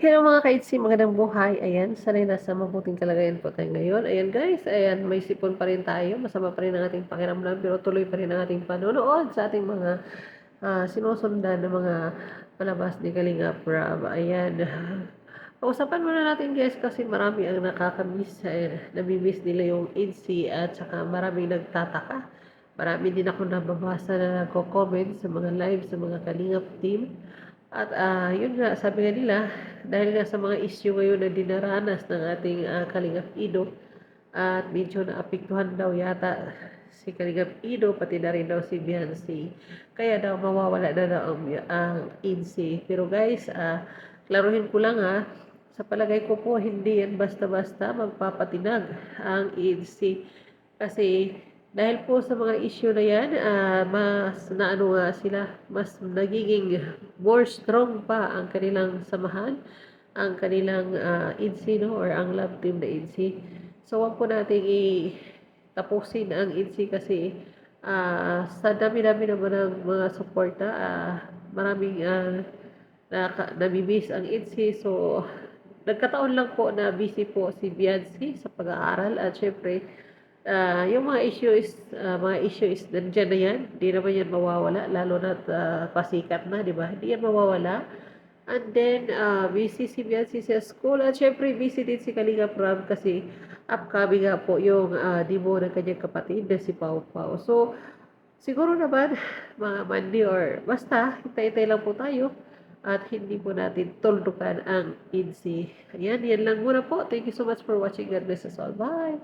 Hello mga ka-ITZY, magandang buhay. Ayan, sana'y nasa mabuting kalagayan po tayo ngayon. Ayan guys, ayan, may sipon pa rin tayo. Masama pa rin ang ating pakiramdam, pero tuloy pa rin ang ating panonood sa ating mga sinusundan ng mga palabas ni Kalinga Prab. Ayan. Pausapan muna natin guys kasi marami ang nakakamiss. Namimiss nila yung ITZY at saka maraming nagtataka. Marami din ako nababasa na nagko-comment sa mga live sa mga Kalingap team. At yun nga, sabi nga nila, dahil nga sa mga issue ngayon na dinaranas ng ating Kalingap Ido, at medyo naapektuhan daw yata si Kalingap Ido, pati na rin daw si Beyonce. Kaya daw mawawala na daw ang INSI. Pero guys, klaruhin ko lang sa palagay ko po, hindi yan basta-basta magpapatinag ang INSI. Kasi dahil po sa mga issue na yan, mas naano nga sila, mas nagiging more strong pa ang kanilang samahan, ang kanilang INSI, no, or ang love team na INSI. So, wag po nating tapusin ang INSI kasi sa dami-dami naman ng mga suporta, maraming nabibis ang INSI. So, nagkataon lang po na busy po si Beyonce sa pag-aaral at syempre, yung mga issue is nandiyan na yan. Hindi naman yan mawawala, lalo na pasikat na, di ba? Hindi yan mawawala. And then, busy si Beyonce sa school at syempre busy din si Kalinga Prab kasi upcoming nga po yung demo ng kanyang kapatid na si Pau Pau. So, siguro naman, mga Monday or basta, hintay-hintay lang po tayo at hindi po natin tuldukan ang INSI. Ayan, yan lang muna po. Thank you so much for watching. God bless us all. Bye!